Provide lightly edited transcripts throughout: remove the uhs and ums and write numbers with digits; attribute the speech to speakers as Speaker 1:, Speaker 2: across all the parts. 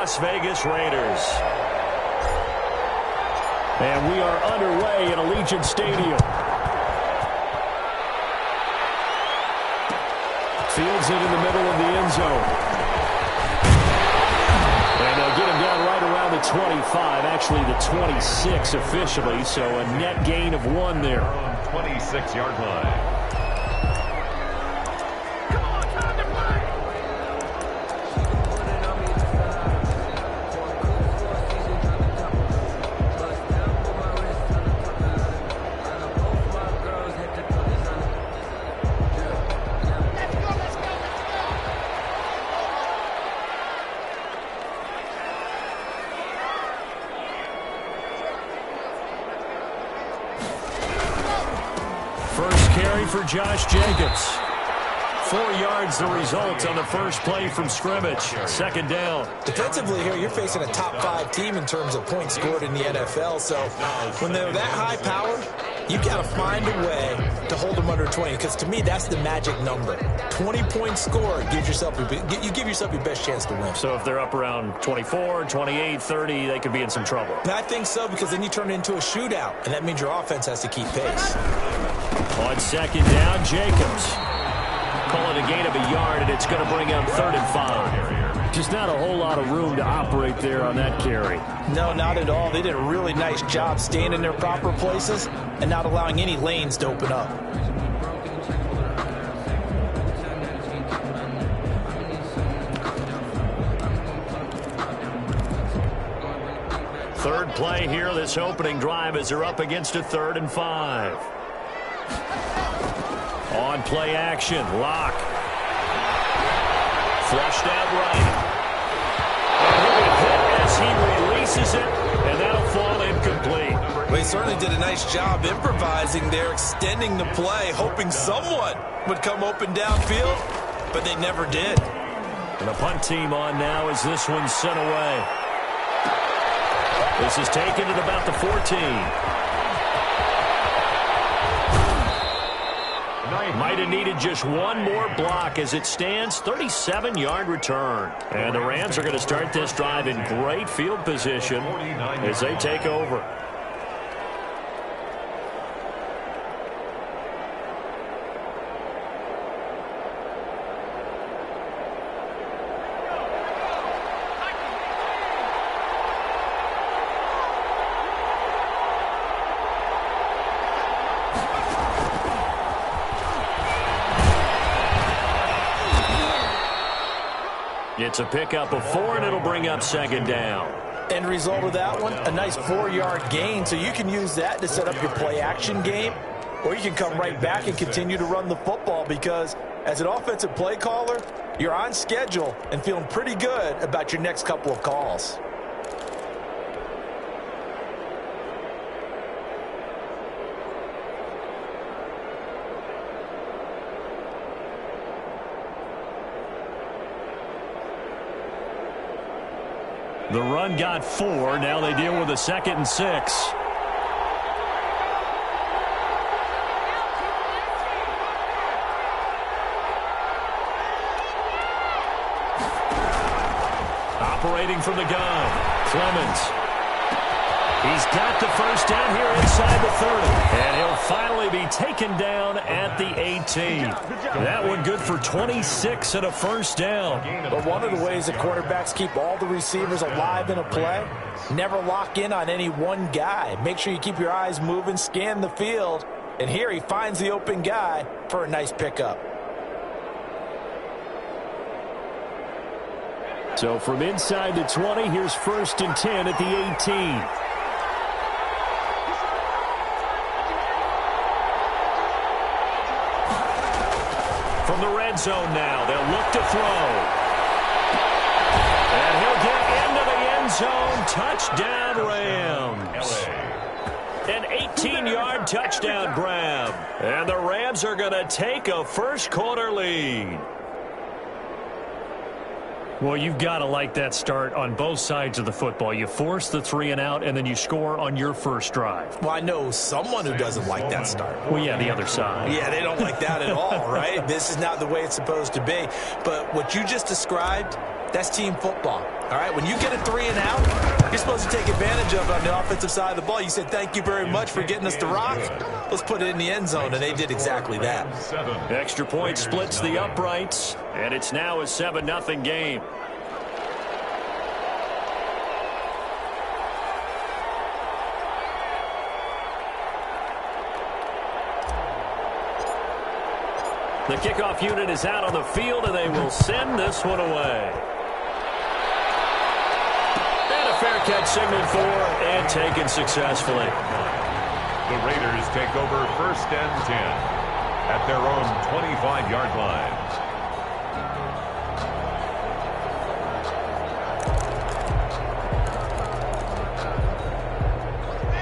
Speaker 1: Las Vegas Raiders. And we are underway at Allegiant Stadium. Fields it in the middle of the end zone. And they'll get him down right around the 25, actually the 26 officially, so a net gain of 1 there.
Speaker 2: 26-yard line.
Speaker 1: For Josh Jacobs. 4 yards the result on the first play from scrimmage. Second down.
Speaker 3: Defensively here, you're facing a top 5 team in terms of points scored in the NFL. So when they're that high power, you got to find a way to hold them under 20. Because to me, that's the magic number. 20 points scored, you give yourself your best chance to win.
Speaker 1: So if they're up around 24, 28, 30, they could be in some trouble.
Speaker 3: And I think so, because then you turn it into a shootout, and that means your offense has to keep pace.
Speaker 1: On second down, Jacobs. Call it a gain of 1 yard, and it's going to bring up 3rd and 5. Just not a whole lot of room to operate there on that carry.
Speaker 3: No, not at all. They did a really nice job staying in their proper places and not allowing any lanes to open up.
Speaker 1: Third play here, this opening drive, as they're up against a 3rd and 5. On play action, Lock. Flushed out right. And he'll be hit as he releases it, and that'll fall incomplete.
Speaker 3: Well, he certainly did a nice job improvising there, extending the play, hoping someone would come open downfield, but they never did.
Speaker 1: And the punt team on now as this one's sent away. This is taken at about the 14. Might have needed just one more block as it stands. 37-yard return. And the Rams are going to start this drive in great field position as they take over. It's a pickup of 4, and it'll bring up second down.
Speaker 3: End result of that one, a nice 4-yard gain, so you can use that to set up your play-action game, or you can come right back and continue to run the football, because as an offensive play caller, you're on schedule and feeling pretty good about your next couple of calls.
Speaker 1: The run got 4. Now they deal with a 2nd and 6. Operating from the gun, Clemens. He's got the first down here inside the 30. And he'll finally be taken down at the 18. That one good for 26 and a first down.
Speaker 3: But one of the ways that quarterbacks keep all the receivers alive in a play, never lock in on any one guy. Make sure you keep your eyes moving, scan the field. And here he finds the open guy for a nice pickup.
Speaker 1: So from inside the 20, here's 1st and 10 at the 18. From the red zone now, they'll look to throw. And he'll get into the end zone. Touchdown, Rams. An 18-yard touchdown grab. And the Rams are going to take a first-quarter lead. Well, you've got to like that start on both sides of the football. You force the 3 and out, and then you score on your first drive.
Speaker 3: Well, I know someone who doesn't like that start.
Speaker 1: Well, yeah, the other side.
Speaker 3: Yeah, they don't like that at all, right? This is not the way it's supposed to be. But what you just described That's team football. All right, when you get a 3 and out, you're supposed to take advantage of it on the offensive side of the ball. You said, thank you very much for getting us the rock. Let's put it in the end zone, and they did exactly that.
Speaker 1: Extra point splits the uprights, and it's now a 7-0 game. The kickoff unit is out on the field, and they will send this one away. And a fair catch signaled for and taken successfully.
Speaker 2: The Raiders take over 1st and 10 at their own 25-yard line.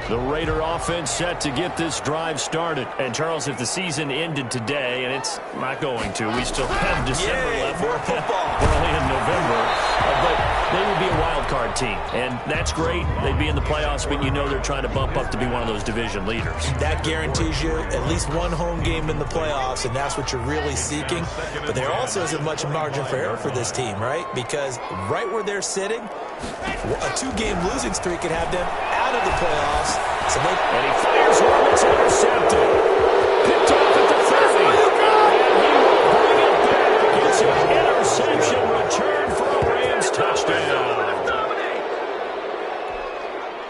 Speaker 1: The Raider offense set to get this drive started. And, Charles, if the season ended today, and it's not going to, we still have December left.
Speaker 3: More football.
Speaker 1: We're only in November. But they would be a wild card team. And that's great. They'd be in the playoffs, but you know they're trying to bump up to be one of those division leaders. That
Speaker 3: guarantees you at least one home game in the playoffs, and that's what you're really seeking. But there also isn't much margin for error for this team, right? Because right where they're sitting, a 2-game losing streak could have them out of the playoffs.
Speaker 1: And he fires one that's intercepted. Picked off at the 30. And he will bring it back. It's an interception return for a Rams touchdown.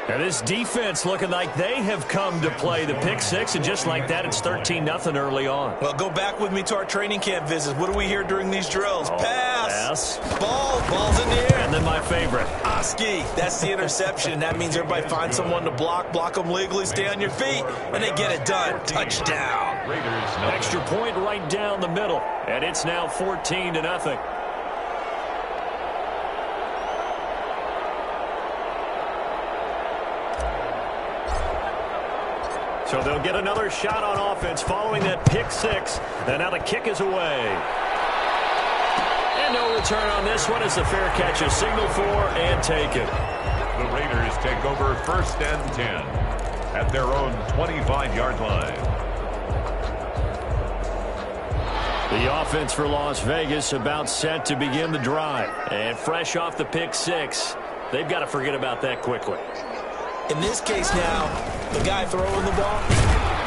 Speaker 1: And this defense looking like they have come to play the pick six, and just like that, it's 13-0 early on.
Speaker 3: Well, go back with me to our training camp visits. What do we hear during these drills? Pass. Ball's in the air.
Speaker 1: And then my favorite.
Speaker 3: Oski. That's the interception. That means everybody finds someone to block them legally, stay on your feet, and they get it done. Touchdown.
Speaker 1: Extra point right down the middle, and it's now 14-0. So they'll get another shot on offense following that pick six. And now the kick is away. And no return on this one as the fair catch is signaled for and taken.
Speaker 2: The Raiders take over 1st and 10 at their own 25-yard line.
Speaker 1: The offense for Las Vegas about set to begin the drive. And fresh off the pick six, they've got to forget about that quickly.
Speaker 3: In this case now, the guy throwing the ball,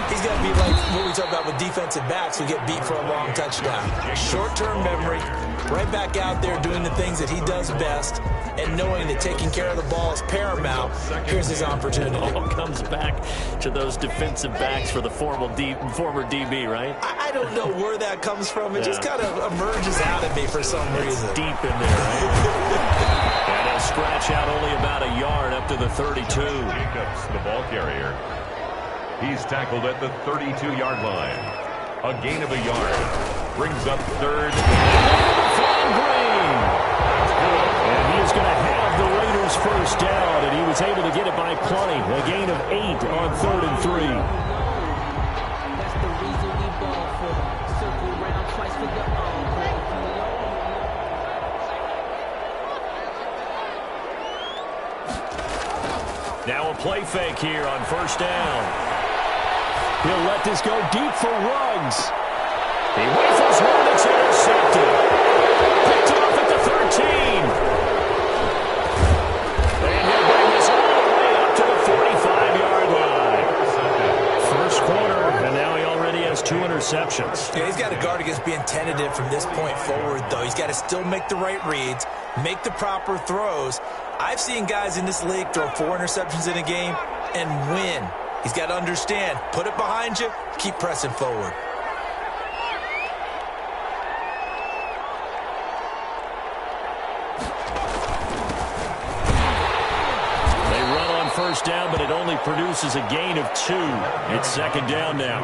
Speaker 3: he's got to be like what we talk about with defensive backs who get beat for a long touchdown. Short-term memory, right back out there doing the things that he does best, and knowing that taking care of the ball is paramount. Here's his opportunity.
Speaker 1: It all comes back to those defensive backs for the former DB, right?
Speaker 3: I don't know where that comes from. It just kind of emerges out of me for some reason.
Speaker 1: It's deep in there, right? And he'll scratch out only about a yard up to the 32.
Speaker 2: Jacobs, the ball carrier. He's tackled at the 32-yard line. A gain of a yard. Brings up 3rd.
Speaker 1: Flying Green. And he is going to have the Raiders first down, and he was able to get it by plenty. A gain of 8 on 3rd and 3.
Speaker 4: That's the reason we ball for them. Circle around twice for the
Speaker 1: Now a play fake here on 1st down. He'll let this go deep for Ruggs. He rifles one that's intercepted. Picked off at the 13. And he'll bring this all the way up to the 45-yard line. First quarter, and now he already has 2 interceptions.
Speaker 3: Yeah, he's got to guard against being tentative from this point forward, though. He's got to still make the right reads, make the proper throws. I've seen guys in this league throw 4 interceptions in a game and win. He's got to understand, put it behind you, keep pressing forward.
Speaker 1: They run on 1st down, but it only produces a gain of 2. It's 2nd down now.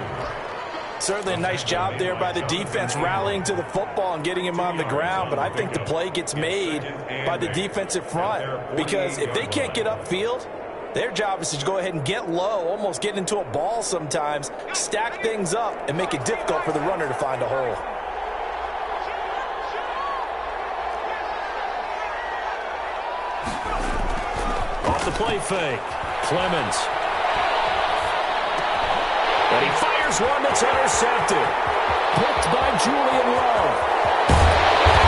Speaker 3: Certainly a nice job there by the defense rallying to the football and getting him on the ground, but I think the play gets made by the defensive front because if they can't get upfield, their job is to go ahead and get low, almost get into a ball sometimes, stack things up, and make it difficult for the runner to find a hole.
Speaker 1: Off the play fake, Clemens. And he fires one that's intercepted. Picked by Julian Love.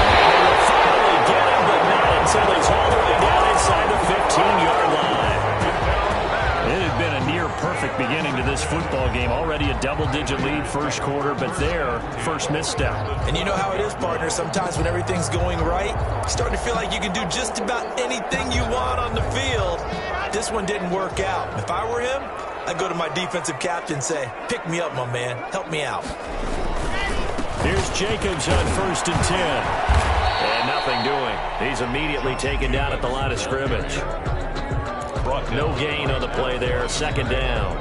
Speaker 1: And they will finally get him, but now until he's all the way down inside the 15-yard line. It had been a near-perfect beginning to this football game. Already a double-digit lead first quarter, but their first misstep.
Speaker 3: And you know how it is, partner. Sometimes when everything's going right, you start to feel like you can do just about anything you want on the field. This one didn't work out. If I were him, I'd go to my defensive captain and say, pick me up, my man. Help me out.
Speaker 1: Here's Jacobs on 1st and 10. And nothing doing. He's immediately taken down at the line of scrimmage. No gain on the play there. 2nd down.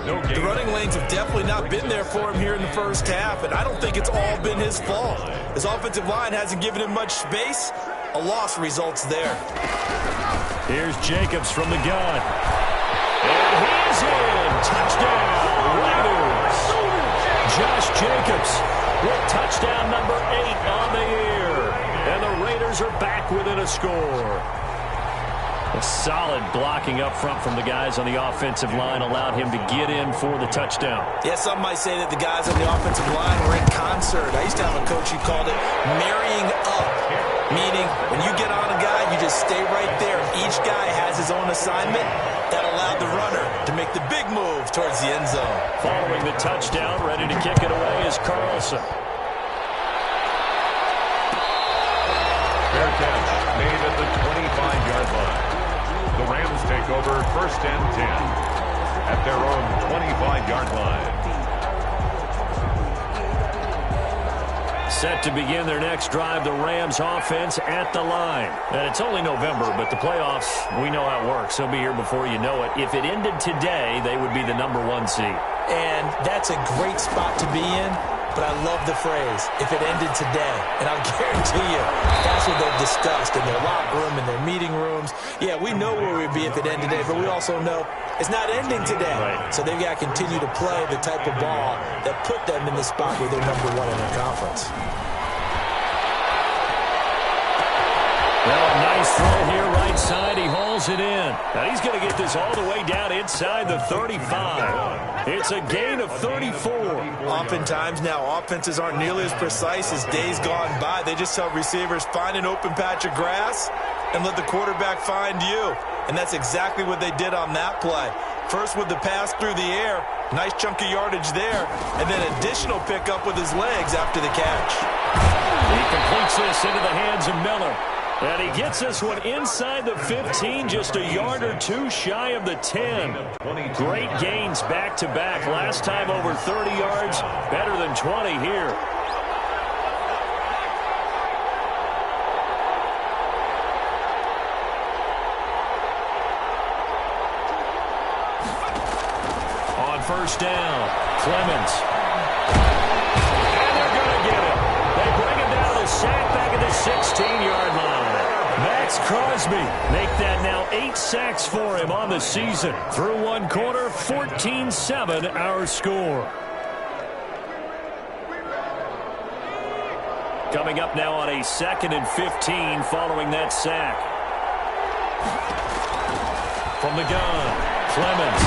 Speaker 3: The running lanes have definitely not been there for him here in the first half, and I don't think it's all been his fault. His offensive line hasn't given him much space. A loss results there.
Speaker 1: Here's Jacobs from the gun. And he's in. Touchdown, Raiders. Josh Jacobs with touchdown number 8 on the year. And the Raiders are back within a score. A solid blocking up front from the guys on the offensive line allowed him to get in for the touchdown.
Speaker 3: Yeah, some might say that the guys on the offensive line were in concert. I used to have a coach who called it marrying up, meaning when you get on a guy, you just stay right there. Each guy has his own assignment. That allowed the runner to make the big move towards the end zone.
Speaker 1: Following the touchdown, ready to kick it away is Carlson.
Speaker 2: Fair catch made at the 25-yard line. The Rams take over 1st and 10 at their own 25-yard line.
Speaker 1: Set to begin their next drive, the Rams offense at the line. And it's only November, but the playoffs, we know how it works. They'll be here before you know it. If it ended today, they would be the number 1 seed.
Speaker 3: And that's a great spot to be in. But I love the phrase, if it ended today. And I'll guarantee you, that's what they've discussed in their locker room, in their meeting rooms. Yeah, we know where we'd be if it ended today, but we also know it's not ending today.
Speaker 1: Right.
Speaker 3: So they've got to continue to play the type of ball that put them in the spot where they're number 1 in their conference.
Speaker 1: Well, a nice throw here right side. He hauls it in. Now he's going to get this all the way down inside the 35. It's a gain of 34.
Speaker 3: Oftentimes now, offenses aren't nearly as precise as days gone by. They just tell receivers, find an open patch of grass and let the quarterback find you. And that's exactly what they did on that play. First with the pass through the air, nice chunk of yardage there, and then additional pickup with his legs after the catch.
Speaker 1: He completes this into the hands of Miller. And he gets this one inside the 15, just a yard or 2 shy of the 10. Great gains back-to-back. Last time over 30 yards, better than 20 here. On 1st down, Clemens. And they're going to get it. They bring him down to the sack back at the 16-yard line. Max Crosby make that now 8 sacks for him on the season. Through 1 quarter, 14-7 our score. Coming up now on a 2nd and 15 following that sack. From the gun, Clemens.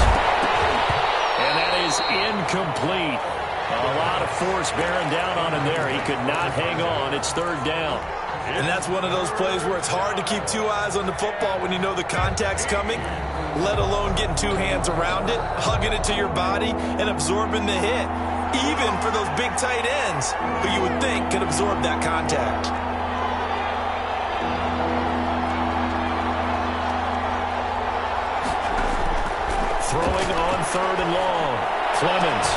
Speaker 1: And that is incomplete. A lot of force bearing down on him there. He could not hang on. It's 3rd down.
Speaker 3: And that's one of those plays where it's hard to keep 2 eyes on the football when you know the contact's coming, let alone getting 2 hands around it, hugging it to your body, and absorbing the hit, even for those big tight ends who you would think could absorb that contact.
Speaker 1: Throwing on 3rd and long. Clemens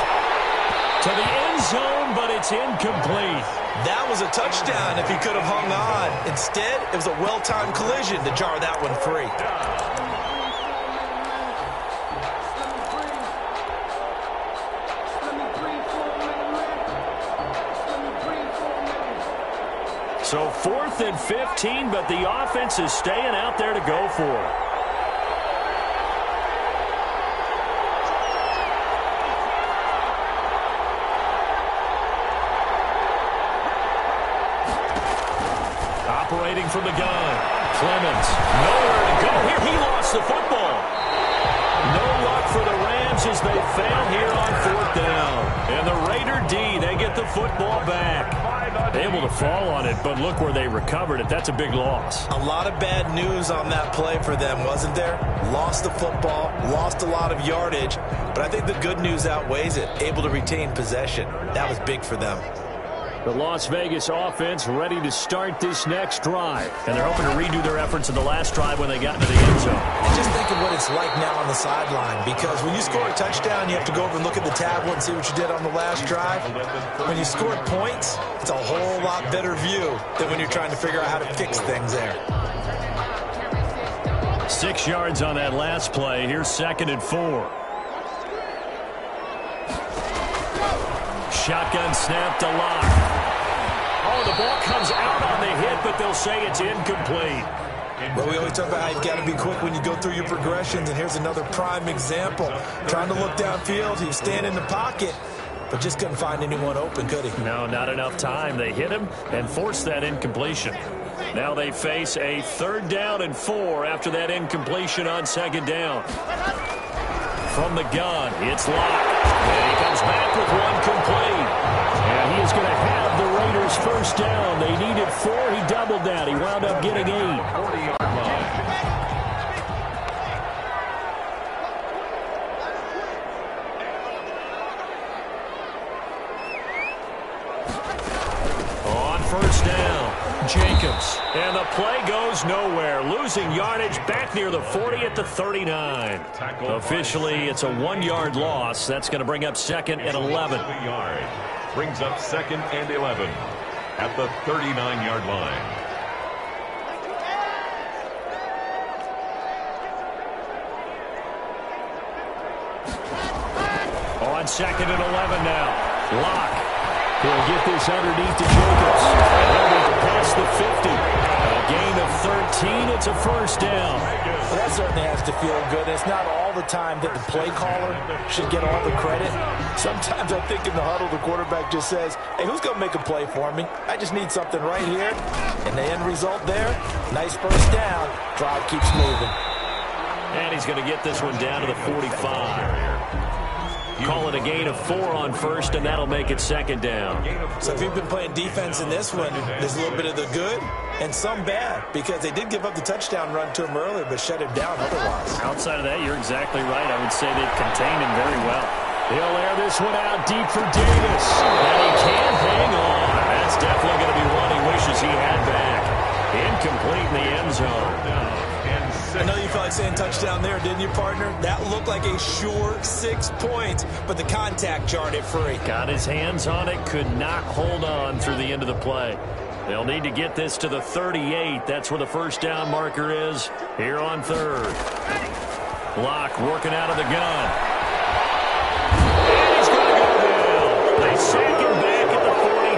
Speaker 1: to the end zone, but it's incomplete.
Speaker 3: That was a touchdown if he could have hung on. Instead, it was a well-timed collision to jar that one free.
Speaker 1: So 4th and 15, but the offense is staying out there to go for it. Operating from the gun, Clemens, nowhere to go here. He lost the football. No luck for the Rams as they fail here on 4th down. And the Raider D, they get the football back. Able to fall on it, but look where they recovered it. That's a big loss.
Speaker 3: A lot of bad news on that play for them, wasn't there? Lost the football, lost a lot of yardage, but I think the good news outweighs it. Able to retain possession. That was big for them.
Speaker 1: The Las Vegas offense ready to start this next drive. And they're hoping to redo their efforts in the last drive when they got into the end zone.
Speaker 3: And just think of what it's like now on the sideline, because when you score a touchdown, you have to go over and look at the tablet and see what you did on the last drive. When you scored points, it's a whole lot better view than when you're trying to figure out how to fix things there.
Speaker 1: 6 yards on that last play. Here's 2nd and 4. Shotgun snap to Lock. Oh, the ball comes out on the hit, but they'll say it's incomplete.
Speaker 3: Well, we always talk about how you've got to be quick when you go through your progressions, and here's another prime example. Trying to look downfield, he was standing in the pocket, but just couldn't find anyone open, could he?
Speaker 1: No, not enough time. They hit him and forced that incompletion. Now they face a 3rd down and 4 after that incompletion on 2nd down. From the gun, it's Lock. And he comes back with one complete. And he is going to have the Raiders first down. They needed 4. He doubled that. He wound up getting 8.
Speaker 2: 40-yard line.
Speaker 1: On first down, Jacobs. And the play goes nowhere. Losing yardage back near the 40 at the 39. Officially, it's a 1-yard loss. That's going to bring up 2nd and 11.
Speaker 2: Brings up 2nd and 11 at the 39-yard line.
Speaker 1: On 2nd and 11 now. Lock. He'll get this underneath to Jacobs. And he'll make it past the 50. A gain of 13. It's a first down.
Speaker 3: Well, that certainly has to feel good. It's not all the time that the play caller should get all the credit. Sometimes I think in the huddle, the quarterback just says, hey, who's going to make a play for me? I just need something right here. And the end result there, nice first down. Drive keeps moving.
Speaker 1: And he's going to get this one down to the 45. Call it a gain of 4 on first, and that'll make it 2nd down.
Speaker 3: So if you've been playing defense in this one, there's a little bit of the good and some bad, because they did give up the touchdown run to him earlier, but shut him down otherwise.
Speaker 1: Outside of that, you're exactly right. I would say they've contained him very well. He'll air this one out deep for Davis. And he can't hang on. That's definitely going to be one he wishes he had back. Incomplete in the end zone.
Speaker 3: I know you felt like saying touchdown there, didn't you, partner? That looked like a sure 6 points, but the contact jarred it free.
Speaker 1: Got his hands on it, could not hold on through the end of the play. They'll need to get this to the 38. That's where the first down marker is here on 3rd. Lock working out of the gun. And he's going to go down. They sack him back at the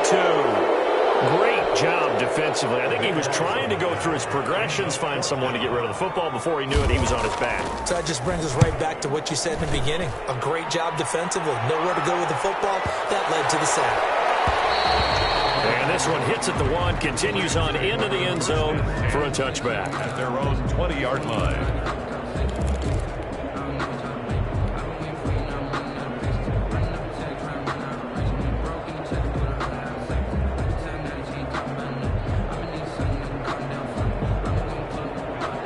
Speaker 1: 42. Great job defensively. I think he was trying to go through his progressions, find someone to get rid of the football. Before he knew it, he was on his back.
Speaker 3: So that just brings us right back to what you said in the beginning. A great job defensively. Nowhere to go with the football. That led to the sack.
Speaker 1: And this one hits at the 1, continues on into the end zone for a touchback.
Speaker 2: At their own 20-yard line.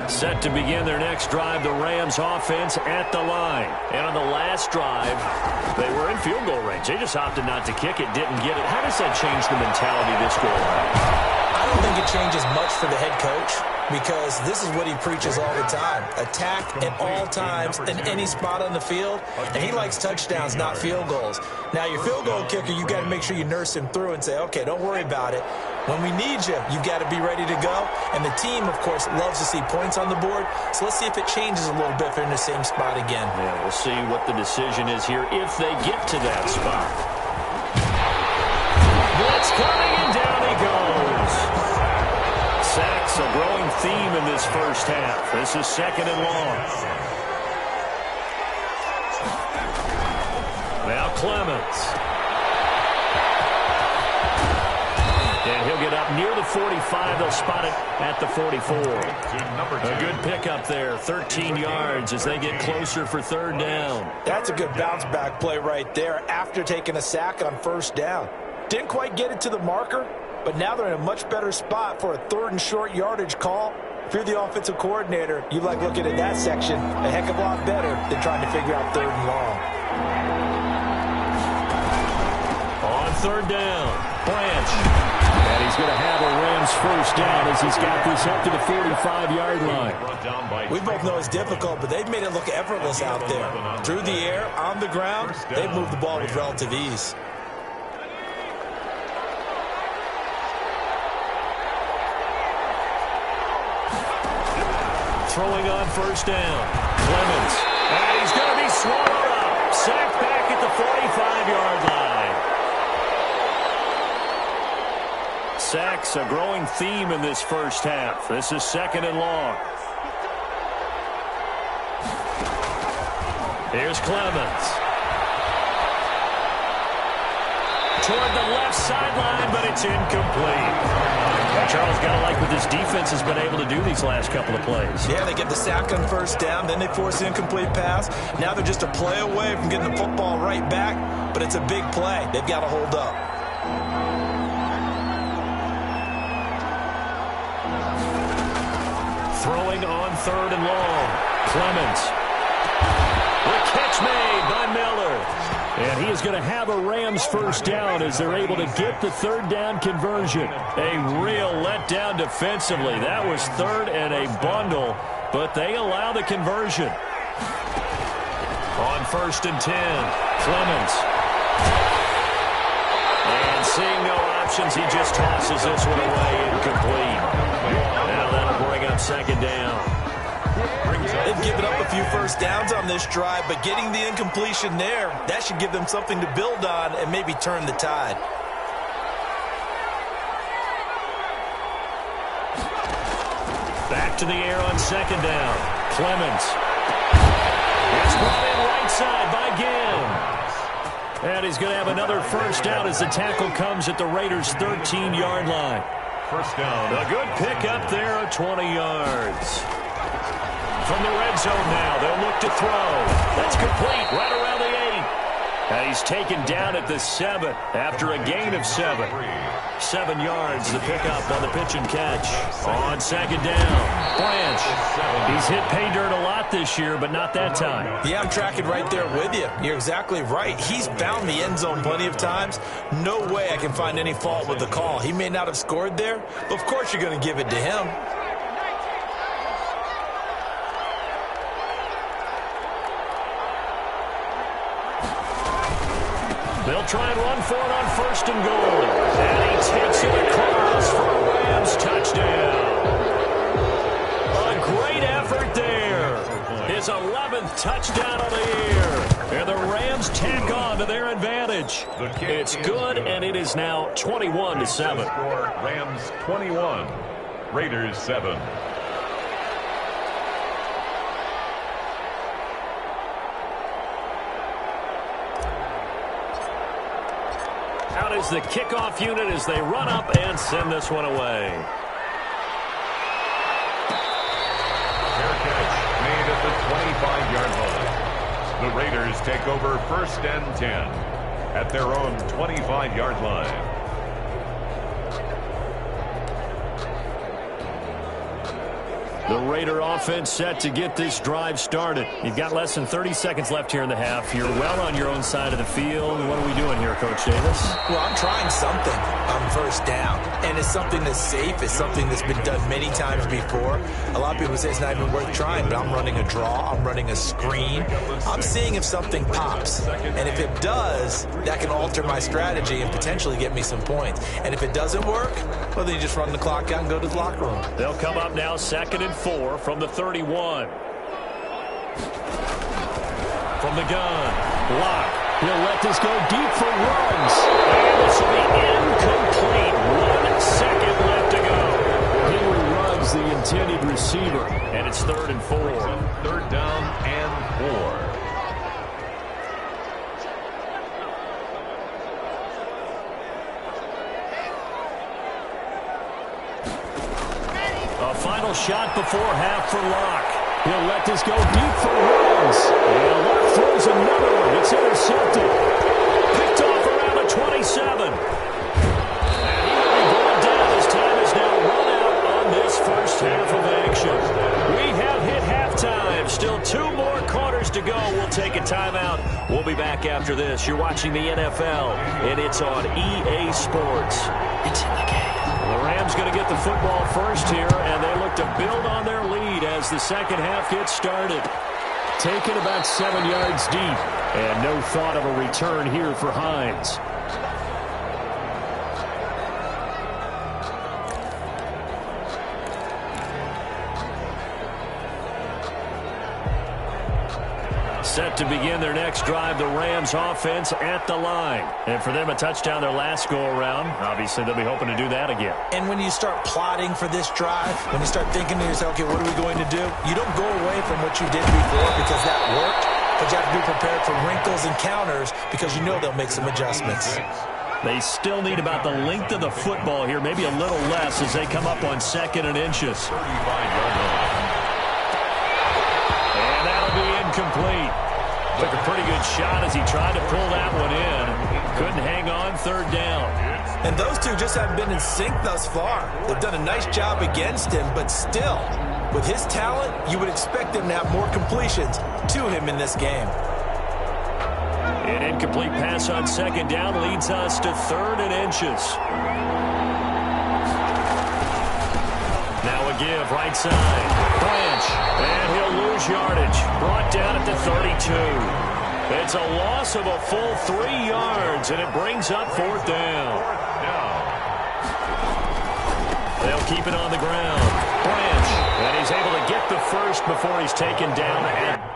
Speaker 1: Set to begin their next drive, the Rams offense at the line. And on the last drive, they were in field goal range. They just opted not to kick it, didn't get it. How does that change the mentality this go around?
Speaker 3: I don't think it changes much for the head coach, because this is what he preaches all the time. Attack at all times in any spot on the field, and he likes touchdowns, not field goals. Now, your field goal kicker, you've got to make sure you nurse him through and say, okay, don't worry about it. When we need you, you've got to be ready to go. And the team, of course, loves to see points on the board. So let's see if it changes a little bit if they're in the same spot again.
Speaker 1: Yeah, we'll see what the decision is here if they get to that spot. Blitz coming, and down he goes. Sacks a growing theme in this first half. This is 2nd and long. Now Clemens. And he'll get up near the 45. They'll spot it at the 44. A good pickup there, 13 yards as they get closer for 3rd down.
Speaker 3: That's a good bounce-back play right there after taking a sack on first down. Didn't quite get it to the marker, but now they're in a much better spot for a 3rd and short yardage call. If you're the offensive coordinator, you like looking at that section a heck of a lot better than trying to figure out 3rd and long.
Speaker 1: On 3rd down, Branch. And he's going to have a Rams first down as he's got this up to the 45-yard line.
Speaker 3: We both know it's difficult, but they've made it look effortless out there. Through the air, on the ground, they've moved the ball with relative ease.
Speaker 1: Throwing on 1st down, Clemens. And he's going to be swallowed up. Sacked back at the 45-yard line. Sacks a growing theme in this first half. This is 2nd and long. Here's Clemens. Toward the left sideline, but it's incomplete. Now, Charles, got to like what this defense has been able to do these last couple of plays.
Speaker 3: Yeah, they get the sack on 1st down, then they force the incomplete pass. Now they're just a play away from getting the football right back, but it's a big play. They've got to hold up.
Speaker 1: Throwing on 3rd and long. Clemens. The catch made by Miller. And he is going to have a Rams first down as they're able to get the 3rd down conversion. A real letdown defensively. That was 3rd and a bundle, but they allow the conversion. On 1st and 10, Clemens. And seeing no options, he just tosses this one away, incomplete. Now that'll bring up 2nd down.
Speaker 3: They've given up a few first downs on this drive, but getting the incompletion there, that should give them something to build on and maybe turn the tide.
Speaker 1: Back to the air on 2nd down. Clemens. It's brought in right side by Ginn. And he's going to have another first down as the tackle comes at the Raiders' 13-yard line.
Speaker 2: First down.
Speaker 1: A good pick up there at 20 yards. From the red zone now, they'll look to throw. That's complete right around the 8. And he's taken down at the 7 after a gain of 7. 7 yards, the pickup on the pitch and catch. On 2nd down, Branch. He's hit pay dirt a lot this year, but not that time.
Speaker 3: Yeah, I'm tracking right there with you. You're exactly right. He's found the end zone plenty of times. No way I can find any fault with the call. He may not have scored there, but of course you're going to give it to him.
Speaker 1: They'll try and run for it on 1st and goal. And he takes it across for a Rams touchdown. A great effort there. His 11th touchdown of the year. And the Rams tack on to their advantage. It's good, and it is now 21-7.
Speaker 2: Rams 21, Raiders 7.
Speaker 1: Out is the kickoff unit as they run up and send this one away.
Speaker 2: Fair catch made at the 25-yard line. The Raiders take over 1st and 10 at their own 25-yard line.
Speaker 1: The Raider offense set to get this drive started. You've got less than 30 seconds left here in the half. You're well on your own side of the field. What are we doing here, Coach Davis?
Speaker 3: Well, I'm trying something on 1st down, and it's something that's safe. It's something that's been done many times before. A lot of people say it's not even worth trying, but I'm running a draw. I'm running a screen. I'm seeing if something pops, and if it does, that can alter my strategy and potentially get me some points. And if it doesn't work, well, then you just run the clock out and go to the locker room.
Speaker 1: They'll come up now 2nd and 4 from the 31. From the gun, Lock. He'll let this go deep for runs. And this will be incomplete. 1 second left to go. Henry Ruggs, the intended receiver. And it's 3rd and 4.
Speaker 2: 3rd down and 4.
Speaker 1: A final shot before half for Locke. He'll let this go deep for Ruggs. And Locke throws another one. It's intercepted. Picked off around the 20. 37. And he will be brought down as time is now run out on this first half of action. We have hit halftime. Still 2 more quarters to go. We'll take a timeout. We'll be back after this. You're watching the NFL, and it's on EA Sports. It's in the game. The Rams going to get the football first here, and they look to build on their lead as the second half gets started. Taken about 7 yards deep, and no thought of a return here for Hines. Set to begin their next drive, the Rams offense at the line. And for them, a touchdown their last go-around. Obviously, they'll be hoping to do that again.
Speaker 3: And when you start plotting for this drive, when you start thinking to yourself, okay, what are we going to do? You don't go away from what you did before because that worked, but you have to be prepared for wrinkles and counters because you know they'll make some adjustments.
Speaker 1: They still need about the length of the football here, maybe a little less as they come up on 2nd and inches.
Speaker 2: 35-yard line.
Speaker 1: And that'll be incomplete. Took a pretty good shot as he tried to pull that one in. Couldn't hang on 3rd down.
Speaker 3: And those two just haven't been in sync thus far. They've done a nice job against him, but still, with his talent, you would expect him to have more completions to him in this game.
Speaker 1: An incomplete pass on 2nd down leads us to 3rd and inches. Now a give, right side. Branch, and he'll lose yardage. Brought down at the 32. It's a loss of a full 3 yards, and it brings up 4th down. They'll keep it on the ground. Branch, and he's able to get the first before he's taken down at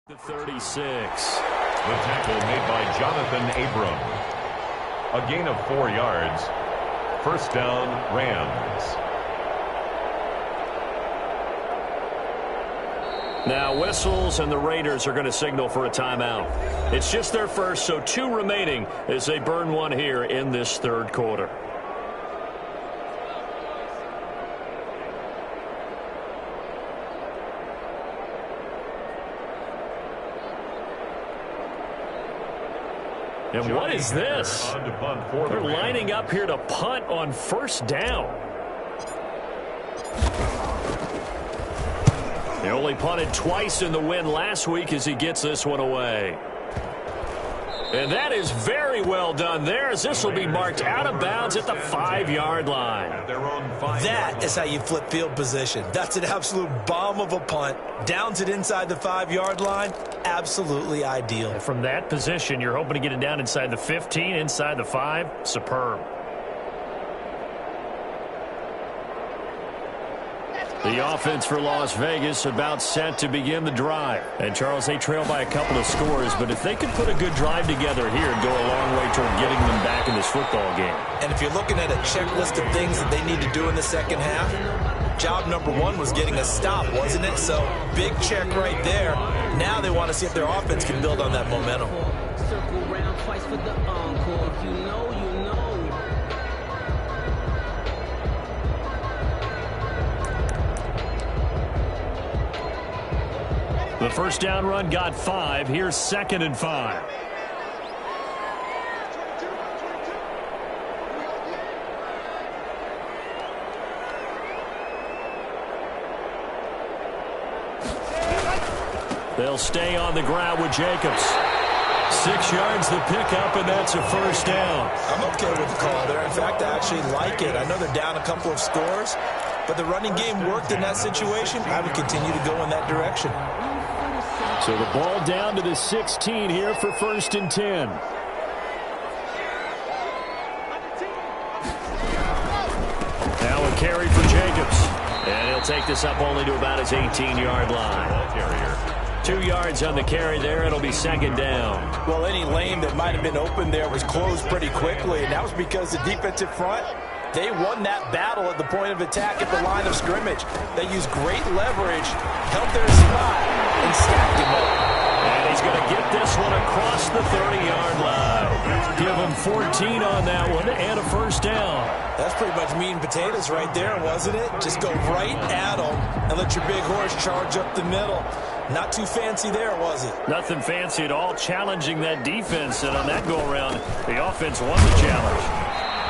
Speaker 1: the 36.
Speaker 2: The tackle made by Jonathan Abram. A gain of 4 yards. 1st down, Rams.
Speaker 1: Now whistles, and the Raiders are going to signal for a timeout. It's just their first, so 2 remaining as they burn one here in this 3rd quarter. And what is this? They're lining up here to punt on 1st down. He only punted twice in the win last week as he gets this one away. And that is very well done there, as this will be marked out of bounds at the 5-yard line.
Speaker 3: That is how you flip field position. That's an absolute bomb of a punt. Downs it inside the 5-yard line. Absolutely ideal.
Speaker 1: And from that position, you're hoping to get it down inside the 15, inside the 5. Superb.
Speaker 5: Let's go!
Speaker 1: The offense for Las Vegas about set to begin the drive. And, Charles, they trail by a couple of scores, but if they could put a good drive together here, it'd go a long way toward getting them back in this football game.
Speaker 3: And if you're looking at a checklist of things that they need to do in the second half, job number one was getting a stop, wasn't it? So, big check right there. Now they want to see if their offense can build on that momentum.
Speaker 4: Circle round twice for the encore. If you know, you know.
Speaker 1: The first down run got 5. Here's 2nd and 5. They'll stay on the ground with Jacobs. 6 yards the pickup, and that's a first down.
Speaker 3: I'm okay with the call there. In fact, I actually like it. I know they're down a couple of scores, but the running game worked in that situation. I would continue to go in that direction.
Speaker 1: So the ball down to the 16 here for 1st and 10. Now a carry for Jacobs. And he'll take this up only to about his 18-yard line. 2 yards on the carry there. It'll be 2nd down.
Speaker 3: Well, any lane that might have been open there was closed pretty quickly, and that was because the defensive front, they won that battle at the point of attack at the line of scrimmage. They used great leverage, held their spot, and stacked him up.
Speaker 1: And he's going to get this one across the 30-yard line. Give him 14 on that one and a first down.
Speaker 3: That's pretty much meat and potatoes right there, wasn't it? Just go right at them and let your big horse charge up the middle. Not too fancy there, was it?
Speaker 1: Nothing fancy at all, challenging that defense. And on that go-around, the offense won the challenge.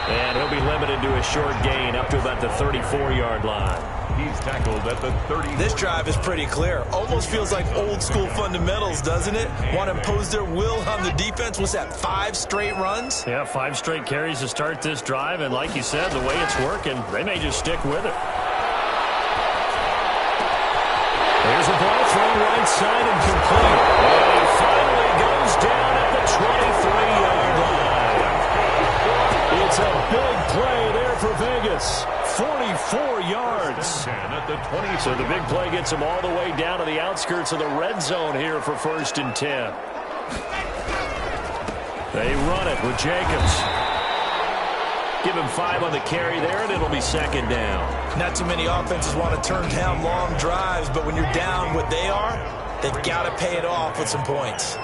Speaker 1: And he'll be limited to a short gain up to about the 34-yard line.
Speaker 2: He's tackled at the 30.
Speaker 3: This drive is pretty clear. Almost feels like old-school fundamentals, doesn't it? Want to impose their will on the defense. What's that, 5 straight runs?
Speaker 1: Yeah, 5 straight carries to start this drive. And like you said, the way it's working, they may just stick with it. There's a ball thrown right side and complete. And he finally goes down at the 23-yard line. It's a big play there for Vegas. 44 yards. So the big play gets him all the way down to the outskirts of the red zone here for 1st and 10. They run it with Jacobs. Give him 5 on the carry there, and it'll be 2nd down.
Speaker 3: Not too many offenses want to turn down long drives, but when you're down what they are, they've got to pay it off with some points.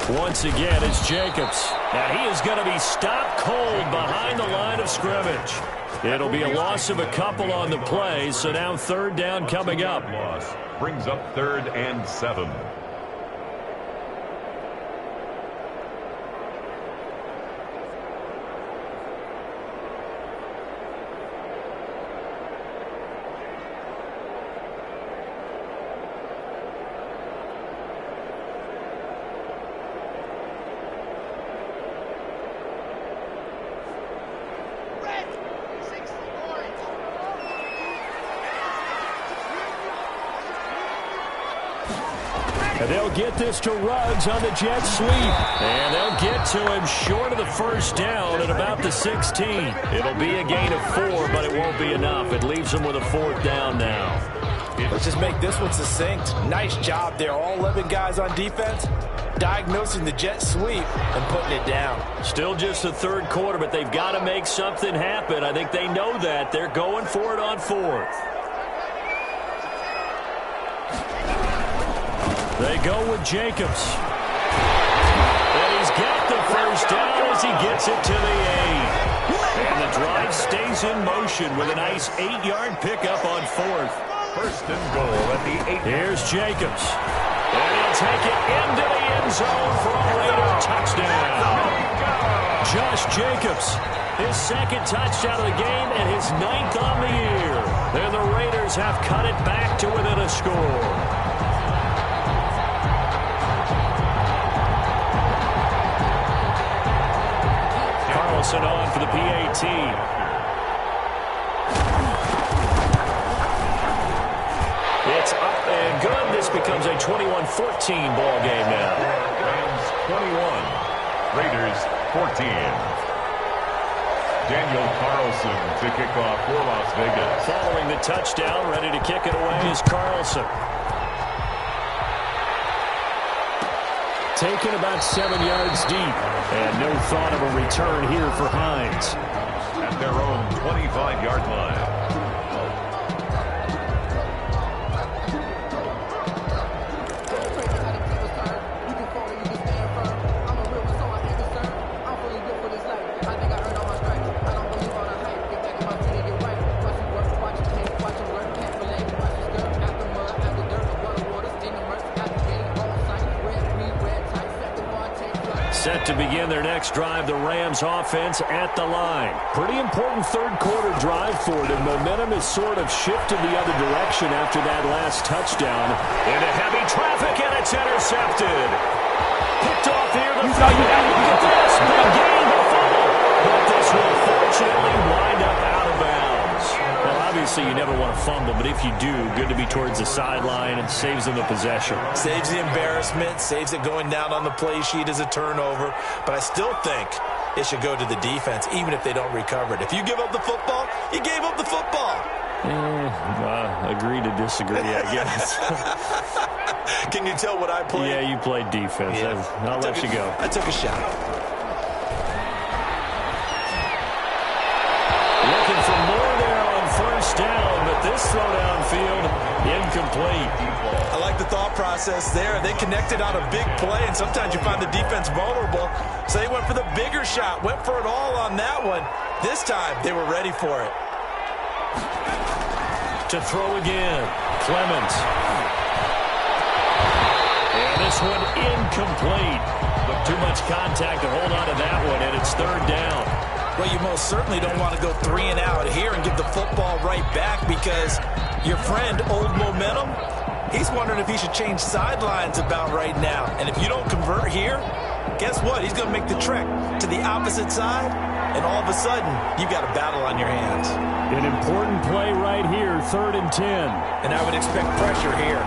Speaker 1: Once again, it's Jacobs. Now he is going to be stopped cold behind the line of scrimmage. It'll be a loss of a couple on the play, so now 3rd down coming up.
Speaker 2: Loss brings up 3rd and 7.
Speaker 1: And they'll get this to Ruggs on the jet sweep. And they'll get to him short of the first down at about the 16. It'll be a gain of 4, but it won't be enough. It leaves them with a 4th down now.
Speaker 3: Let's just make this one succinct. Nice job there. All 11 guys on defense diagnosing the jet sweep and putting it down.
Speaker 1: Still just the 3rd quarter, but they've got to make something happen. I think they know that. They're going for it on 4th. They go with Jacobs. And he's got the first down as he gets it to the 8. And the drive stays in motion with a nice 8-yard pickup on 4th.
Speaker 2: 1st and goal at the 8.
Speaker 1: Here's Jacobs. And he'll take it into the end zone for a Raider touchdown. Josh Jacobs, his 2nd touchdown of the game and his 9th on the year. And the Raiders have cut it back to within a score. Carlson on for the PAT. It's up and good. This becomes a 21-14 ball game now.
Speaker 2: Rams 21, Raiders 14. Daniel Carlson to kick off for Las Vegas.
Speaker 1: Following the touchdown, ready to kick it away is Carlson. Taken about 7 yards deep. And no thought of a return here for Hines.
Speaker 2: At their own 25-yard line.
Speaker 1: Set to begin their next drive, the Rams offense at the line. Pretty important third quarter drive for them. Momentum has sort of shifted the other direction after that last touchdown. Into heavy traffic, and it's intercepted. Picked off here. Look at this. Big gain, the fumble. But this will fortunately wind up out of bounds. Well, obviously you never want to fumble, but if you do, good to be towards the sideline and saves them the possession.
Speaker 3: Saves the embarrassment, saves it going down on the play sheet as a turnover. But I still think it should go to the defense, even if they don't recover it. If you give up the football, you gave up the football.
Speaker 1: Agree to disagree, I guess.
Speaker 3: Can you tell what I played?
Speaker 1: Yeah, you played defense.
Speaker 3: Yeah.
Speaker 1: I'll let you go.
Speaker 3: I took a shot.
Speaker 1: Looking for more there on first down, but this throw downfield, incomplete.
Speaker 3: I like the thought process there. They connected on a big play, and sometimes you find the defense vulnerable. So they went for the bigger shot, went for it all on that one. This time, they were ready for it.
Speaker 1: To throw again, Clemens. And this one incomplete. Too much contact to hold on to that one, and it's third down.
Speaker 3: Well, you most certainly don't want to go 3 and out here and give the football right back, because your friend, Old Momentum, he's wondering if he should change sidelines about right now. And if you don't convert here, guess what? He's going to make the trek to the opposite side, and all of a sudden, you've got a battle on your hands.
Speaker 1: An important play right here, 3rd and 10.
Speaker 3: And I would expect pressure here.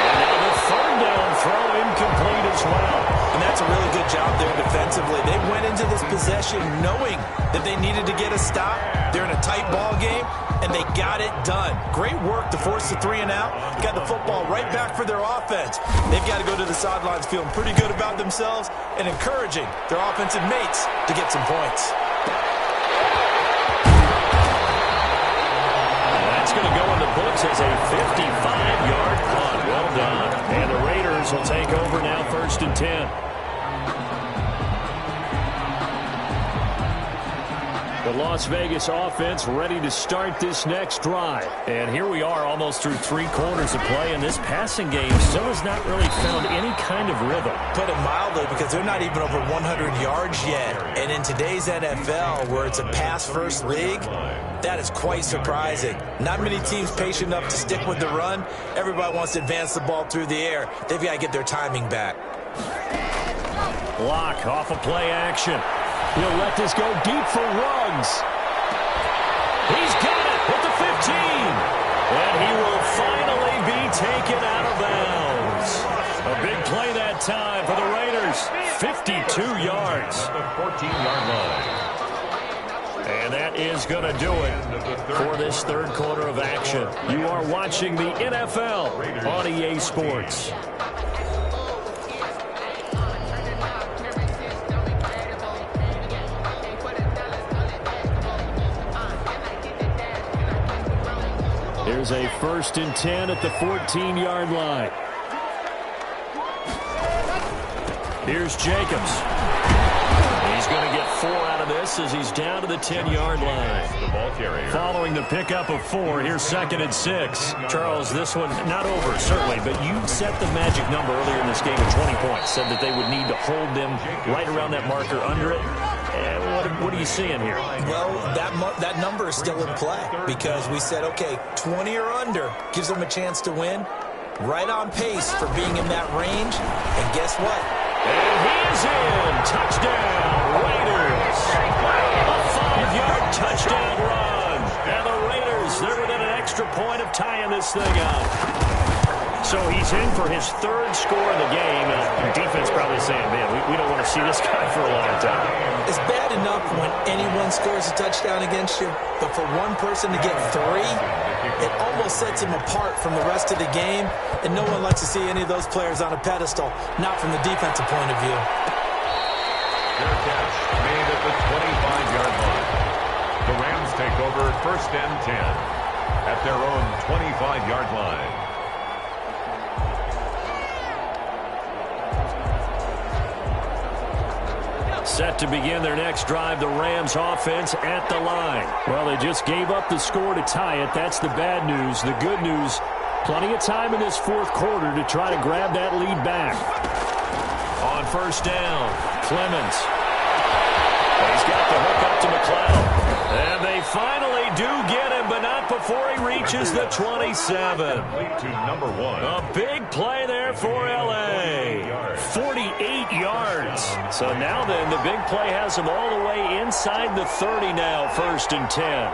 Speaker 1: And now the third down throw incomplete as well.
Speaker 3: And that's a really good job there defensively. They went into this possession knowing that they needed to get a stop. They're in a tight ball game, and they got it done. Great work to force the 3 and out. Got the football right back for their offense. They've got to go to the sidelines feeling pretty good about themselves and encouraging their offensive mates to get some points.
Speaker 1: That's going to go in the books as a 55-yard punt. Well done. And the Raiders will take over now, 1st and 10. The Las Vegas offense ready to start this next drive. And here we are almost through 3 quarters of play, and this passing game still has not really found any kind of rhythm.
Speaker 3: Put it mildly, because they're not even over 100 yards yet. And in today's NFL, where it's a pass-first league, that is quite surprising. Not many teams patient enough to stick with the run. Everybody wants to advance the ball through the air. They've got to get their timing back.
Speaker 1: Lock off a play action. He'll let this go deep for Ruggs. He's got it with the 15. And he will finally be taken out of bounds. A big play that time for the Raiders. 52 yards.
Speaker 2: The 14-yard line.
Speaker 1: And that is going to do it for this third quarter of action. You are watching the NFL on EA Sports. Here's a 1st and 10 at the 14-yard line. Here's Jacobs. He's going to get 4 out of this as he's down to the 10-yard line.
Speaker 2: The ball carrier.
Speaker 1: Following the pickup of 4, here's 2nd and 6. Charles, this one not over, certainly, but you set the magic number earlier in this game of 20 points. Said that they would need to hold them right around that marker under it. What are you seeing here?
Speaker 3: Well, that number is still in play, because we said, okay, 20 or under gives them a chance to win. Right on pace for being in that range. And guess what?
Speaker 1: And he is in. Touchdown, Raiders. A 5-yard touchdown run. And the Raiders, they're within an extra point of tying this thing up. So he's in for his third score of the game. The defense probably saying, man, we don't want to see this guy for a long time.
Speaker 3: It's bad enough when anyone scores a touchdown against you, but for one person to get 3, it almost sets him apart from the rest of the game, and no one likes to see any of those players on a pedestal, not from the defensive point of view.
Speaker 2: Fair catch made at the 25-yard line. The Rams take over 1st and 10 at their own 25-yard line.
Speaker 1: Set to begin their next drive, the Rams offense at the line. Well, they just gave up the score to tie it. That's the bad news. The good news, plenty of time in this fourth quarter to try to grab that lead back. On 1st down, Clemens. He's got the hook up to McLeod. And they finally do get him, but not before he reaches the 27.
Speaker 2: To number 1.
Speaker 1: A big play there for L.A. 48 yards. So now then, the big play has him all the way inside the 30 now, 1st and 10.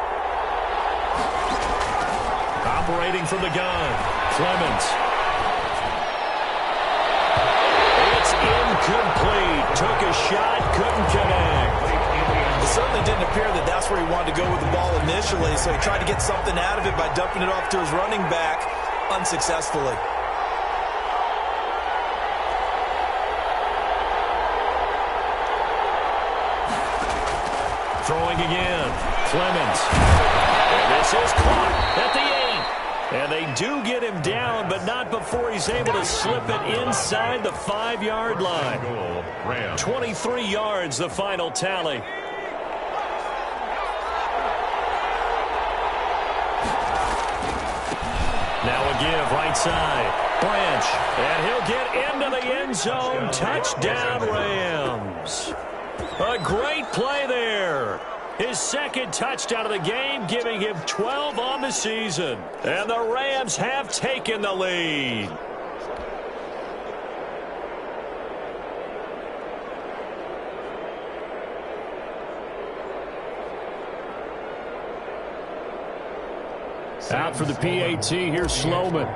Speaker 1: Operating from the gun, Clemens. It's incomplete. Took a shot, couldn't connect.
Speaker 3: It certainly didn't appear that that's where he wanted to go with the ball initially, so he tried to get something out of it by dumping it off to his running back unsuccessfully.
Speaker 1: Throwing again, Clemens. And this is caught at the 8. And they do get him down, but not before he's able to slip it inside the 5-yard line. 23 yards, the final tally. Now a give, right side. Branch, and he'll get into the end zone. Touchdown, Rams. A great play there. His second touchdown of the game, giving him 12 on the season. And the Rams have taken the lead. Out for the PAT, here's Sloman.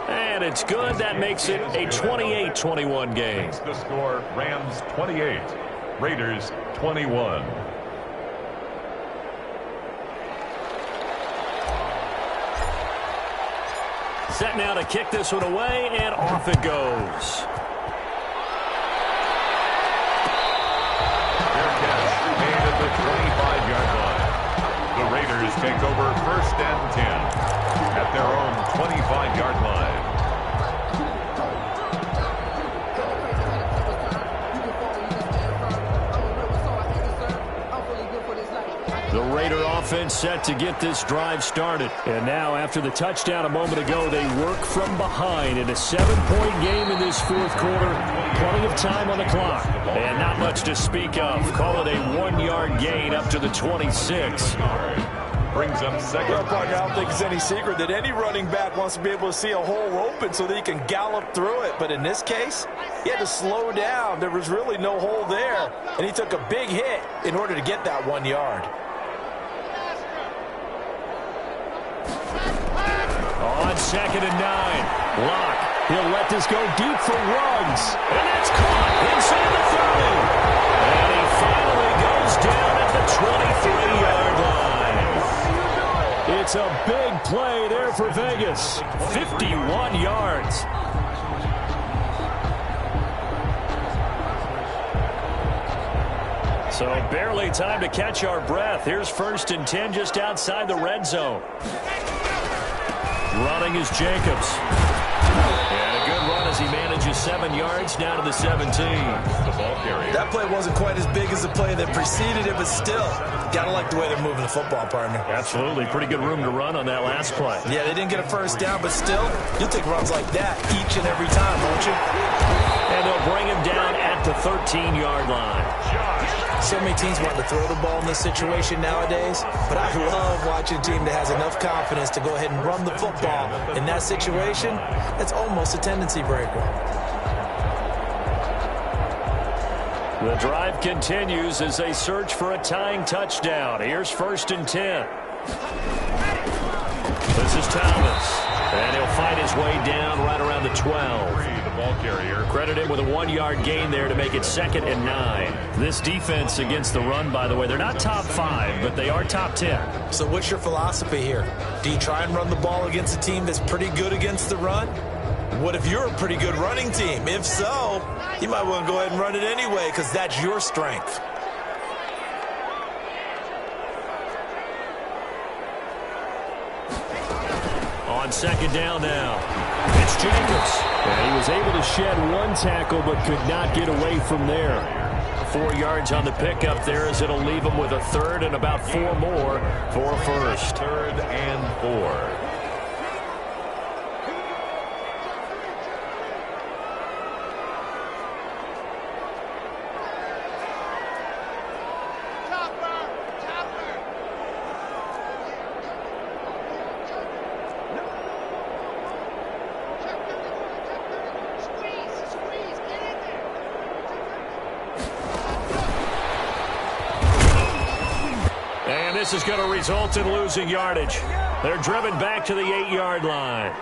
Speaker 1: And it's good. That makes it a 28-21 game.
Speaker 2: The score, Rams 28, Raiders 21.
Speaker 1: Set now to kick this one away, and off it goes.
Speaker 2: Made at the 25-yard line. The Raiders take over 1st and 10 at their own 25-yard line.
Speaker 1: The Raider offense set to get this drive started. And now, after the touchdown a moment ago, they work from behind in a 7-point game in this fourth quarter. Plenty of time on the clock. And not much to speak of. Call it a 1-yard gain up to the 26.
Speaker 2: Brings up second.
Speaker 3: Well, Parker, I don't think it's any secret that any running back wants to be able to see a hole open so that he can gallop through it. But in this case, he had to slow down. There was really no hole there. And he took a big hit in order to get that 1 yard.
Speaker 1: On 2nd and 9, Lock. He'll let this go deep for Ruggs. And that's caught inside the 30. And he finally goes down at the 23-yard line. It's a big play there for Vegas. 51 yards. So barely time to catch our breath. Here's 1st and 10 just outside the red zone. Running is Jacobs. And a good run as he manages 7 yards down to the 17.
Speaker 2: The ball carrier.
Speaker 3: That play wasn't quite as big as the play that preceded it, but still, gotta like the way they're moving the football, partner.
Speaker 1: Absolutely. Pretty good room to run on that last play.
Speaker 3: Yeah, they didn't get a first down, but still, you'll take runs like that each and every time, won't you?
Speaker 1: And they'll bring him down at the 13-yard line.
Speaker 3: So many teams want to throw the ball in this situation nowadays, but I love watching a team that has enough confidence to go ahead and run the football. In that situation, it's almost a tendency breaker. The drive continues as they search for a tying touchdown. Here's 1st and 10.
Speaker 1: This is Thomas. And he'll fight his way down right around the 12.
Speaker 2: The ball carrier.
Speaker 1: Credit him with a 1-yard gain there to make it 2nd and 9. This defense against the run, by the way, they're not top 5, but they are top 10.
Speaker 3: So what's your philosophy here? Do you try and run the ball against a team that's pretty good against the run? What if you're a pretty good running team? If so, you might want to go ahead and run it anyway because that's your strength.
Speaker 1: On 2nd down now, it's Jacobs. And he was able to shed 1 tackle but could not get away from there. 4 yards on the pickup there as it'll leave him with a 3rd and about 4 more for a 1st.
Speaker 2: 3rd and 4.
Speaker 1: This is going to result in losing yardage. They're driven back to the 8-yard line.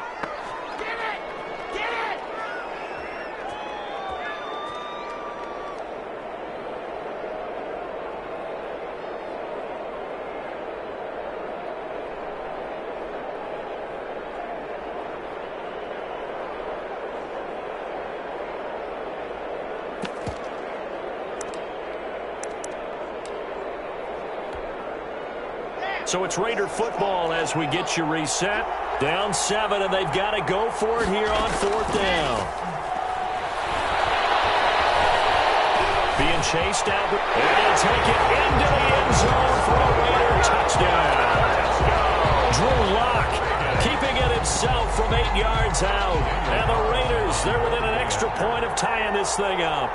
Speaker 1: So it's Raider football as we get you reset. Down 7, and they've got to go for it here on 4th down. Being chased out, and he'll take it into the end zone for a Raider touchdown. Tru LOC keeping it himself from 8 yards out. And the Raiders, they're within an extra point of tying this thing up.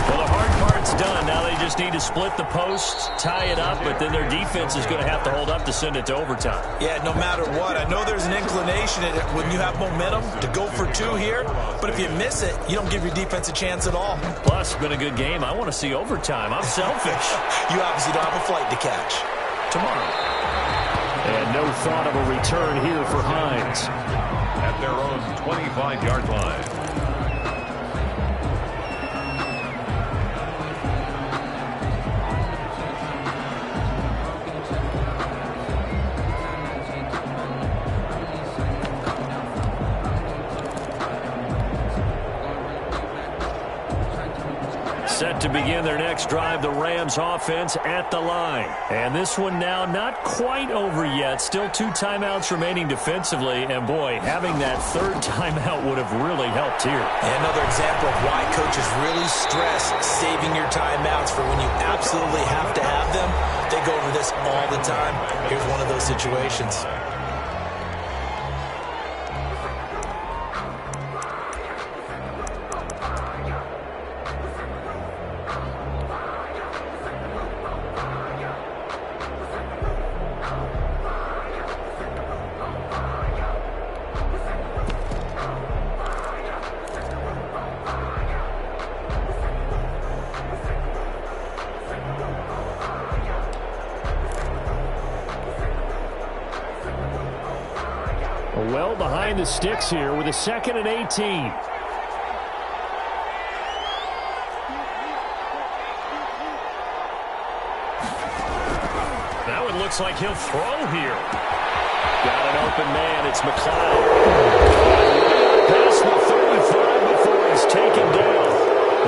Speaker 1: Well, the hard part's done. Now they just need to split the posts, tie it up, but then their defense is going to have to hold up to send it to overtime.
Speaker 3: Yeah, no matter what. I know there's an inclination when you have momentum to go for 2 here, but if you miss it, you don't give your defense a chance at all.
Speaker 1: Plus, it's been a good game. I want to see overtime. I'm selfish.
Speaker 3: You obviously don't have a flight to catch.
Speaker 1: Tomorrow. And no thought of a return here for Hines.
Speaker 2: At their own 25-yard line.
Speaker 1: Set to begin their next drive, the Rams offense at the line. And this one now not quite over yet. Still 2 timeouts remaining defensively. And boy, having that 3rd timeout would have really helped here.
Speaker 3: And another example of why coaches really stress saving your timeouts for when you absolutely have to have them. They go over this all the time. Here's one of those situations.
Speaker 1: Well behind the sticks here with a 2nd and 18. That one looks like he'll throw here. Got an open man. It's McLeod. Past the 35 before he's taken down.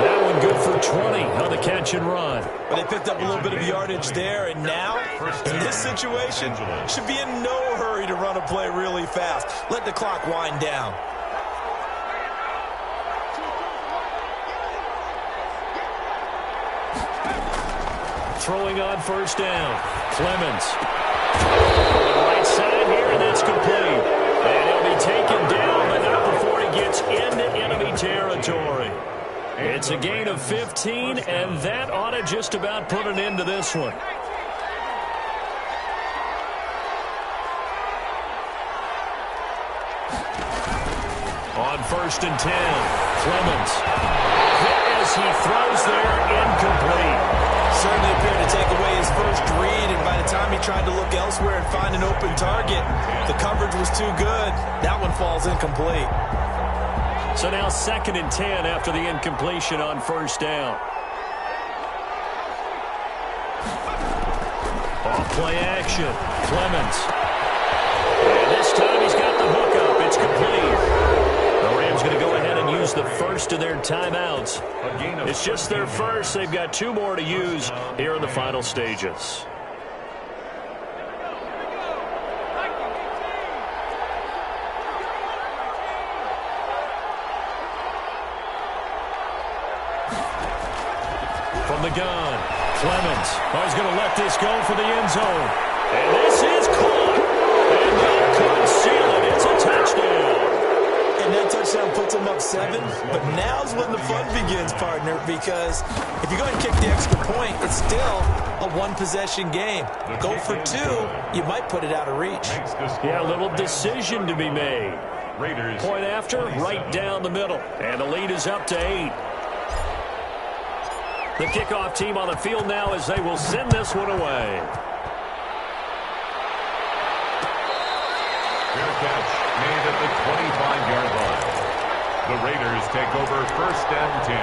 Speaker 1: That one good for 20 on the catch and run.
Speaker 3: But they picked up a little bit of yardage there, and now, in this situation, should be in no hurry to run a play really fast. Let the clock wind down.
Speaker 1: Throwing on 1st down. Clemens. Right side here, and that's complete. And he'll be taken down, but not before he gets into enemy territory. It's a gain of 15, and that ought to just about put an end to this one. On 1st and 10, Clemens. Hit as he throws there, incomplete.
Speaker 3: Certainly appeared to take away his first read, and by the time he tried to look elsewhere and find an open target. The coverage was too good. That one falls incomplete.
Speaker 1: So now 2nd and 10 after the incompletion on first down. Off play action. Clemens. And this time he's got the hook up. It's complete. The Rams going to go ahead and use the first of their timeouts. It's just their first. They've got 2 more to use here in the final stages. From the gun, Clemens. Oh, he's going to let this go for the end zone. And this is caught. And that could seal it. It's a touchdown.
Speaker 3: And that touchdown puts them up 7. But now's when the fun begins, partner, because if you go ahead and kick the extra point, it's still a one-possession game. Go for 2, you might put it out of reach.
Speaker 1: Yeah, a little decision to be made. Point after, right down the middle. And the lead is up to 8. The kickoff team on the field now as they will send this one away.
Speaker 2: Fair catch made at the 25-yard line. The Raiders take over 1st and 10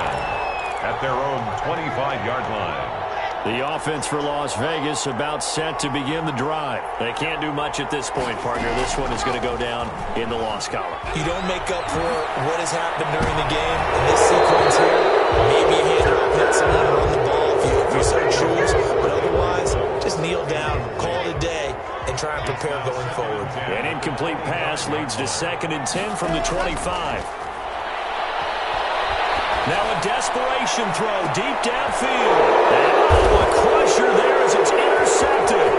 Speaker 2: at their own 25-yard line.
Speaker 1: The offense for Las Vegas about set to begin the drive. They can't do much at this point, partner. This one is going to go down in the loss column.
Speaker 3: You don't make up for what has happened during the game in this sequence here. Maybe you hand it off and let someone run the ball if you so choose. But otherwise, just kneel down, call it a day, and try and prepare going forward.
Speaker 1: An incomplete pass leads to 2nd and 10 from the 25. Now a desperation throw deep downfield. And a crusher there as it's intercepted.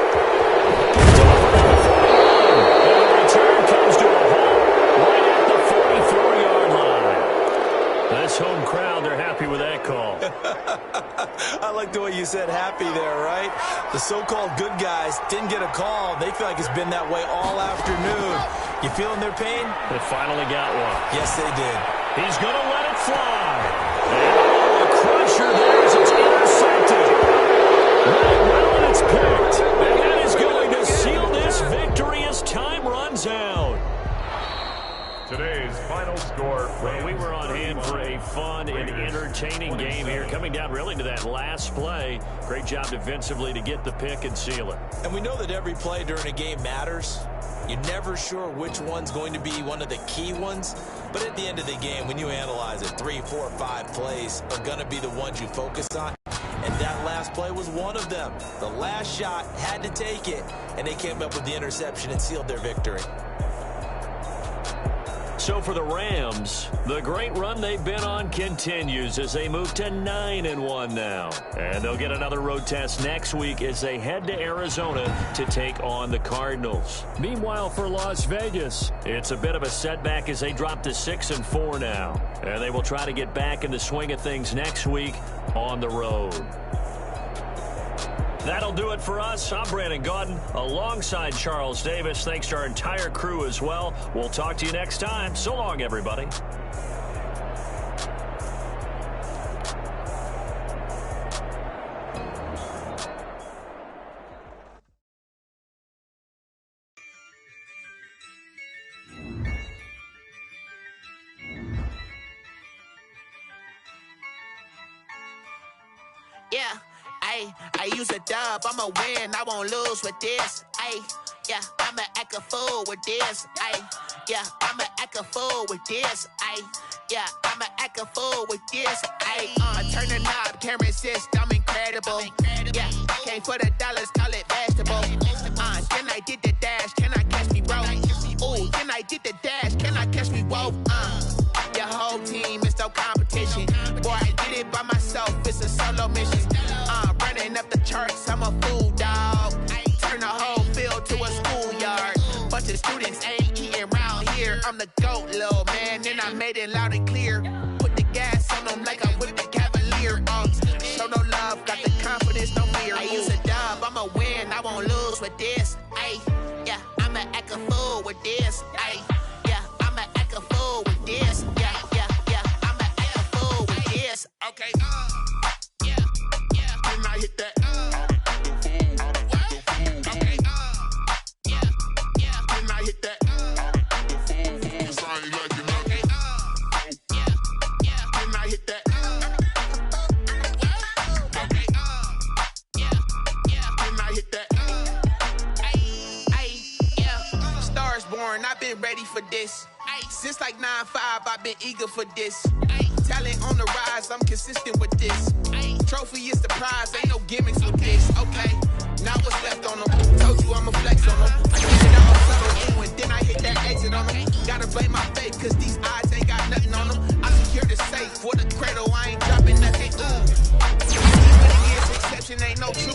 Speaker 1: And the return comes to a halt right at the 44-yard line. This home crowd, they're happy with that call.
Speaker 3: I like the way you said happy there, right? The so-called good guys didn't get a call. They feel like it's been that way all afternoon. You feeling their pain?
Speaker 1: They finally got one.
Speaker 3: Yes, they did.
Speaker 1: He's going to let it fly. And a crusher there as it's intercepted. Right well, and it's picked. And that is going to seal this victory as time runs out.
Speaker 2: Today's final score.
Speaker 1: Well, we were on hand for a fun and entertaining game here. Coming down really to that last play. Great job defensively to get the pick and seal it.
Speaker 3: And we know that every play during a game matters. You're never sure which one's going to be one of the key ones. But at the end of the game, when you analyze it, 3, 4, 5 plays are going to be the ones you focus on. And that last play was one of them. The last shot had to take it, and they came up with the interception and sealed their victory.
Speaker 1: So for the Rams, the great run they've been on continues as they move to 9-1 now. And they'll get another road test next week as they head to Arizona to take on the Cardinals. Meanwhile, for Las Vegas, it's a bit of a setback as they drop to 6-4 now. And they will try to get back in the swing of things next week on the road. That'll do it for us. I'm Brandon Gaudin alongside Charles Davis. Thanks to our entire crew as well. We'll talk to you next time. So long, everybody.
Speaker 5: Yeah. I use a dub, I'ma win, I won't lose with this. Yeah, I'ma act a fool with this. Yeah, I'ma act a fool with this. Yeah, I'ma act a fool with this. Turn the knob, can't resist, I'm incredible. Yeah, came for the dollars, call it vegetable. Then I did the dash, can I catch me, bro? Ooh, then I did the dash, can I catch me, whoa? Your whole team is no competition. Boy, I did it by myself, it's a solo mission. Running up the charts, I'm a fool, dog. Turn the whole field to a schoolyard. Bunch of students ain't eating round here. I'm the GOAT, little man, and I made it loud and clear. Put the gas on them like I'm with the Cavalier. Show no love, got the confidence, no fear. I use a dub, I'ma win, I won't lose with this. Yeah, I'ma act a fool with this. Yeah, I'ma act a fool with this. Yeah, I'ma act a fool with this. Okay, yeah. Can I hit that? Okay. been ready for this. Since like 9-5, I've been eager for this. Talent on the rise, I'm consistent with this. Trophy is the prize, ain't no gimmicks with this. Okay, now what's left on them? Told you I'ma flex on them. I get it out, settle in, then I hit that exit on them. Gotta blame my faith, cause these odds ain't got nothing on them. I secure the safe for the cradle, I ain't dropping nothing. Ooh. Exception ain't no truth.